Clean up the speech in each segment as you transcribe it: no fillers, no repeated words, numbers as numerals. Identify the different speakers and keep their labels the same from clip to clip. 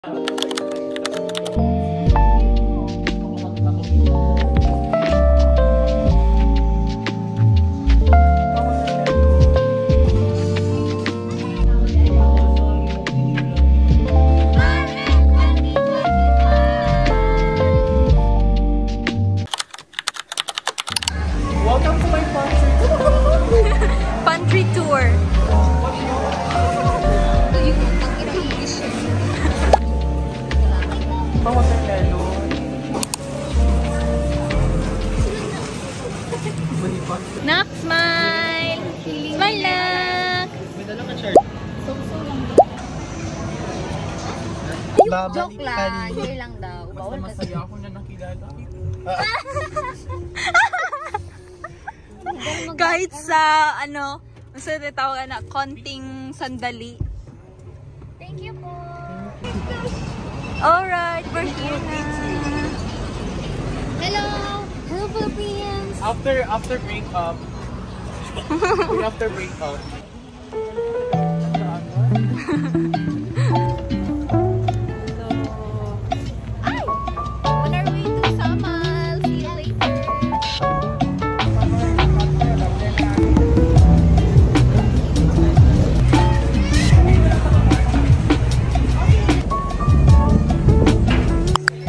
Speaker 1: Welcome to my pantry.
Speaker 2: Pantry tour. Nak, smile! Smile lang!
Speaker 3: Joke lang, here lang daw.
Speaker 1: Basta masaya ako na nakilala.
Speaker 2: Kahit sa, ano, sa tawag na, konting sandali.
Speaker 3: Thank you po.
Speaker 2: Alright, we're here na.
Speaker 3: Hello! Hello, Philippines!
Speaker 1: After breakup. After breakup.
Speaker 3: On our way to Samal. See you later.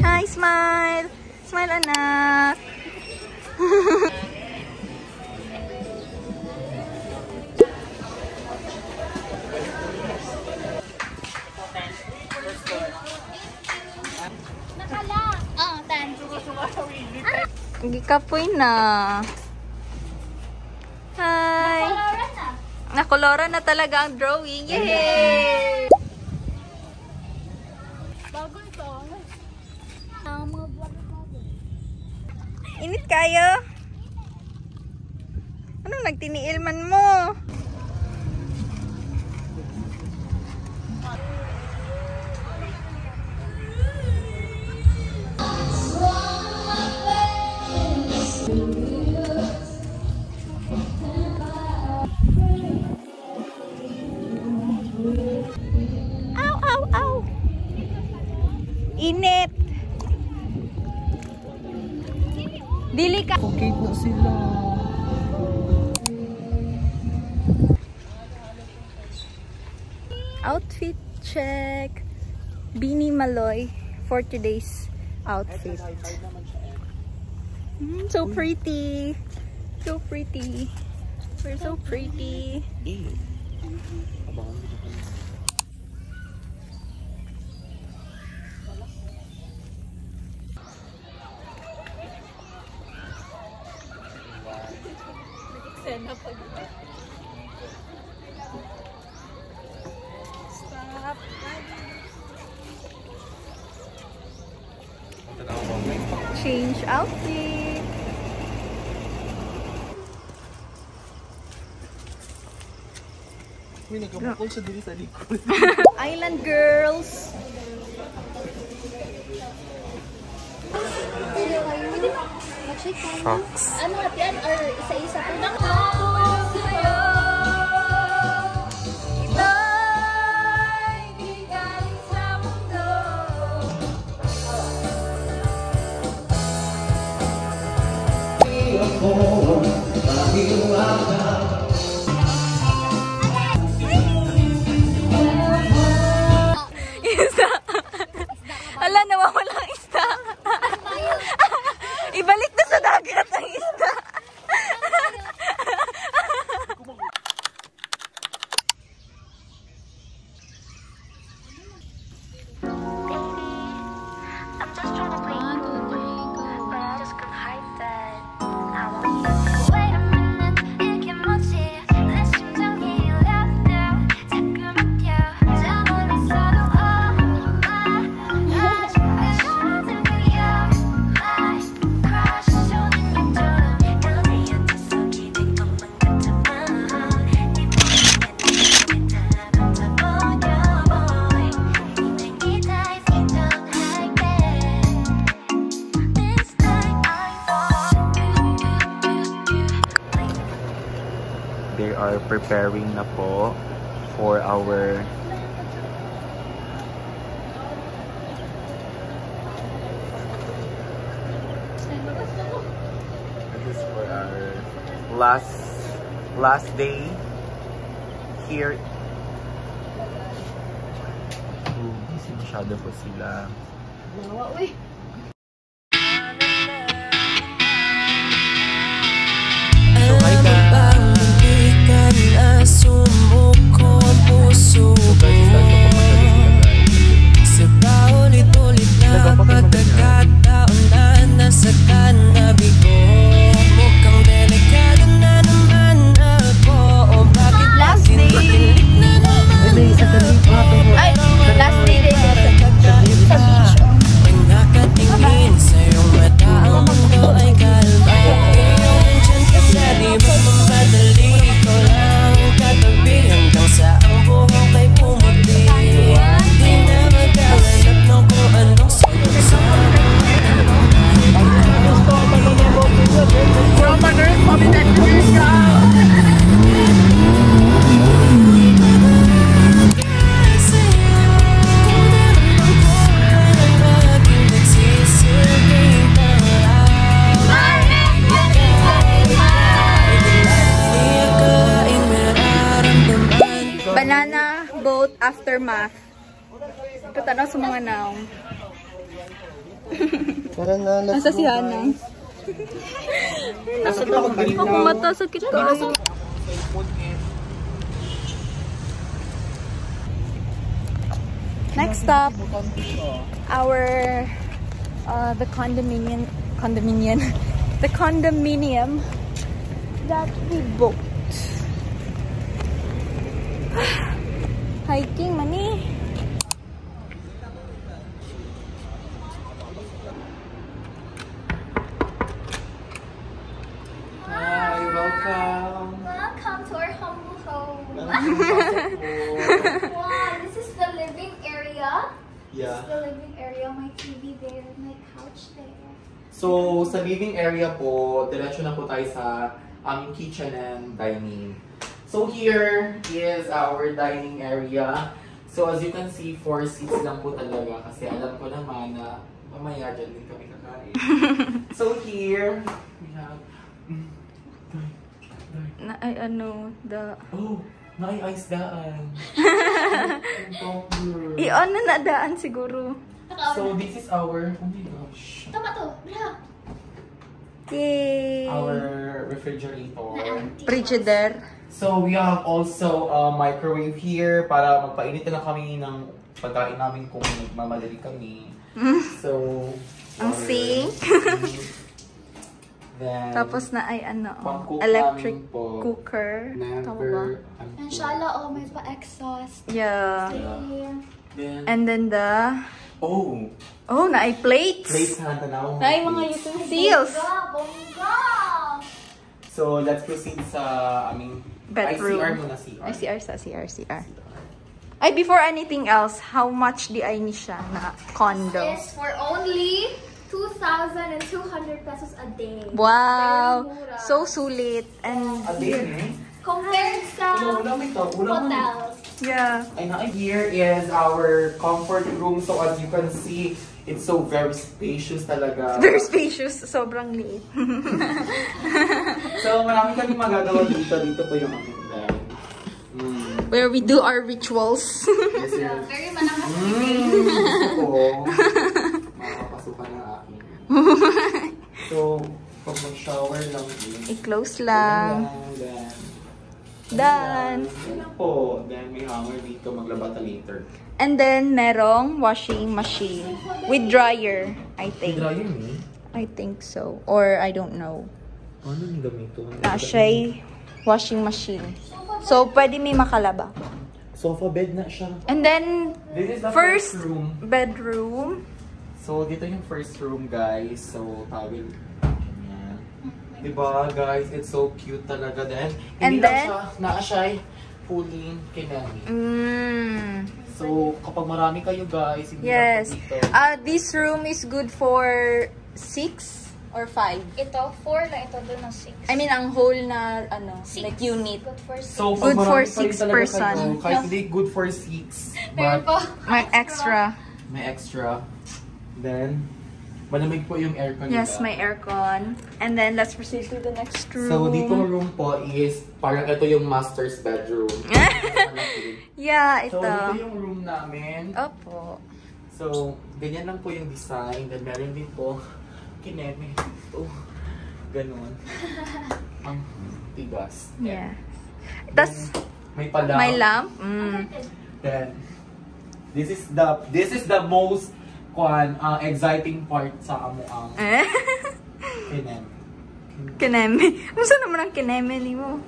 Speaker 2: Hi, smile! Smile, anak!
Speaker 3: Nakala! Oh, tan.
Speaker 2: Hindi kapoy na. Hi!
Speaker 3: Koloran na.
Speaker 2: Nakolora na talaga ang drawing. Yay!
Speaker 3: Bago ito. Mga bago.
Speaker 2: Init kayo? Anong nagtiniil man mo? Ow, ow, ow! Init! Dili ka!
Speaker 1: Okay po sila.
Speaker 2: Outfit check. Beanie Maloy for today's outfit. So pretty. So pretty. We're so pretty. Stop. Change outfit.
Speaker 1: May nagkabukol sa dili sa likod.
Speaker 2: Island girls.
Speaker 1: Shucks.
Speaker 3: Ano at yan? Or isa-isa po na?
Speaker 2: Isda. Ala, nawawala ang isda. Ibalik na sa dagat ang isda.
Speaker 4: I'm just trying to play cool, but I just couldn't hide that. I want wait a minute, 이게 뭐지? 내 심장이 울려 자꾸만 뛰어 저물었어도 oh my gosh You're my crush 손은 약처럼 멜로디 어째서 기대 것만 같지만 네 보이는 내 달라붙어 보여 boy 이 냉기 다 있었던 This time I want
Speaker 1: They are preparing na po for our our last day here. Busy masyado po sila.
Speaker 3: Uy.
Speaker 1: So hi guys!
Speaker 5: Sumuko ang puso ko sa paulit-ulit na pagkakataon na nasa kanabi ko. Mukhang delikado na naman ako. O bakit
Speaker 3: Last day.
Speaker 5: pinipilit na naman ako?
Speaker 3: Ay, last day din sa beach.
Speaker 5: Pag nakatingin sa iyong mata, ang mundo ay kalma. Iyong nandyan ka sa di magmamadali. Ikaw lang ang katabi hanggang sa ang buhok ay pumuli. Di na magkahanap ng kung anong sagot sa
Speaker 2: Banana boat aftermath. Katanaw sa mga naong.
Speaker 1: Tara na, let's
Speaker 2: Nasa si Hana.
Speaker 1: Nasa ako
Speaker 2: Ako mata sa kita. Next stop, the condominium the condominium that we booked. Hiking mani.
Speaker 1: Hi, welcome!
Speaker 3: Welcome to our humble home.
Speaker 1: Welcome.
Speaker 3: Wow, this is the living area. This
Speaker 1: Yeah.
Speaker 3: is the living area. My TV there, my couch there.
Speaker 1: So, sa living area po, diretso na po tayo sa aming kitchen and dining. So, here is our dining area. So, as you can see, 4 seats lang po talaga kasi alam ko naman na mamaya dyan din kami kakain. So, here, we have...
Speaker 2: Na ay ano, the
Speaker 1: Oh, nai-ice daan.
Speaker 2: iyon na nadaan siguro.
Speaker 1: So, this is our... Oh my gosh.
Speaker 3: Tama to, bra.
Speaker 2: Yay!
Speaker 1: Our refrigerator.
Speaker 2: Frigidaire.
Speaker 1: So, we have also a microwave here para magpainit na lang kami ng pagkain namin kung magmamadali kami. So,
Speaker 2: Ang
Speaker 1: water,
Speaker 2: sink.
Speaker 1: Then,
Speaker 2: Tapos na ay ano,
Speaker 1: pang-cook
Speaker 2: electric
Speaker 1: namin po.
Speaker 2: cooker. Tama ba?
Speaker 1: never...
Speaker 3: And shala, oh, may pa-exhaust.
Speaker 2: Yeah.
Speaker 3: Here.
Speaker 1: Then,
Speaker 2: And then the
Speaker 1: oh!
Speaker 2: na ay plates.
Speaker 1: Place na tanaw.
Speaker 2: Na ay mga utensils.
Speaker 3: Bongga!
Speaker 1: So, let's proceed sa aming...
Speaker 2: Bedroom.
Speaker 1: ICR muna, CR.
Speaker 2: Ay, CR. Ay, before anything else, how much di ay ni siya na condo?
Speaker 3: Is for only 2,200 pesos a day.
Speaker 2: Wow!
Speaker 3: Very mura.
Speaker 2: So sulit. And
Speaker 1: A day, eh?
Speaker 3: Compared sa
Speaker 1: Ulam ito. Ulam mo.
Speaker 3: hotels.
Speaker 2: yeah.
Speaker 1: And here is our comfort room. So, as you can see, it's so very spacious talaga.
Speaker 2: Very spacious. Sobrang liit.
Speaker 1: So, marami kami magagawa dito. Dito po yung aming bed.
Speaker 2: Where we do our rituals.
Speaker 1: Yes, yes.
Speaker 3: Very manangas.
Speaker 1: Gusto ko. Makakapasukan ng akin. So, pag mag-shower lang din.
Speaker 2: I-close lang.
Speaker 1: Then,
Speaker 2: Done.
Speaker 1: Yun lang po. Then, may hanger dito. Maglaba ka later.
Speaker 2: And then, merong washing machine. With dryer, I think.
Speaker 1: Dryer ni?
Speaker 2: I think so. Or, I don't know.
Speaker 1: Ano yung gamito?
Speaker 2: Na siya'y washing machine. So, pwede may makalaba.
Speaker 1: Sofa bed na siya.
Speaker 2: And then,
Speaker 1: This is the
Speaker 2: first
Speaker 1: first room.
Speaker 2: bedroom.
Speaker 1: So, dito yung first room, guys. So, tawil. Ayan. Diba, guys? It's so cute talaga. Then,
Speaker 2: And
Speaker 1: hindi lang
Speaker 2: then?
Speaker 1: siya, naa siya fully kinami. So, kapag marami kayo, guys, hindi
Speaker 2: Yes.
Speaker 1: lang po dito.
Speaker 2: This room is good for 6 or 5.
Speaker 3: Ito, 4 na ito doon ng 6.
Speaker 2: I mean, ang whole na, ano, like unit.
Speaker 3: Good for 6.
Speaker 1: So,
Speaker 2: Good
Speaker 1: pag
Speaker 2: for
Speaker 1: marami pa rin
Speaker 2: 6
Speaker 1: talaga
Speaker 2: person.
Speaker 1: kayo, kahit hindi good for 6,
Speaker 3: Meron
Speaker 1: but
Speaker 3: pa.
Speaker 2: May extra.
Speaker 1: may extra. Then, Malamig po yung aircon
Speaker 2: Yes,
Speaker 1: nila.
Speaker 2: may aircon. And then, let's proceed to the next room.
Speaker 1: So, dito room po is, parang ito yung master's bedroom.
Speaker 2: Yeah, ito.
Speaker 1: So, dito yung room namin.
Speaker 2: Opo.
Speaker 1: So, ganyan lang po yung design. Then, meron din po kineme. Ito. Ganun. Ang tigas.
Speaker 2: Yeah. Tapos,
Speaker 1: May palang.
Speaker 2: may lamp. Mm.
Speaker 1: Then, this is the most exciting part sa amo ang kineme.
Speaker 2: Kineme. Gusto naman ang kineme ni mo.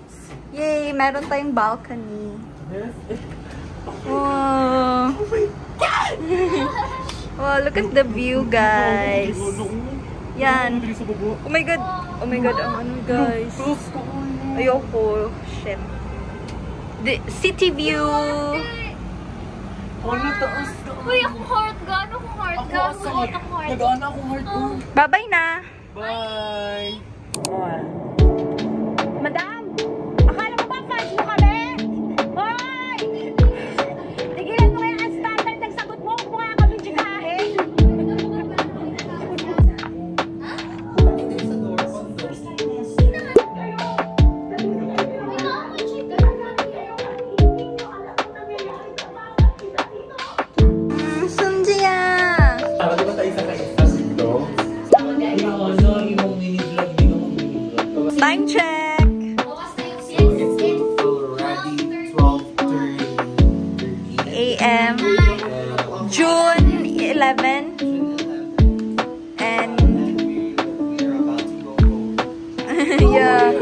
Speaker 2: Yay! Meron tayong balcony. Wow! Wow, look at the view, guys. Yan. Oh my God. Oh my God, ang ano, guys. Ayoko. Shit. The city view.
Speaker 1: Ano taas?
Speaker 3: Uy, akong heart. Gaano akong heart? Gaano suot akong heart?
Speaker 1: Nag-ano akong heart ko.
Speaker 2: Bye-bye na.
Speaker 1: Bye!
Speaker 6: Madam! Akala mo ba fans mo kami? Hoy! Tigilan mo kaya ang standard ng sagot mo kung mukha kami tsikahin.
Speaker 2: Sundia.
Speaker 1: Di ba tayo sa kaisa dito? Ano, yung mini-vlog din ako mini-vlog.
Speaker 2: Time check.
Speaker 1: It's already 12:30
Speaker 2: AM. June 11. And
Speaker 1: we're about to go home.
Speaker 2: yeah.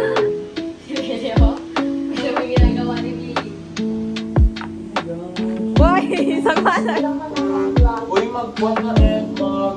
Speaker 2: Boy, isang pala.
Speaker 1: Uy, mag-1 na and mag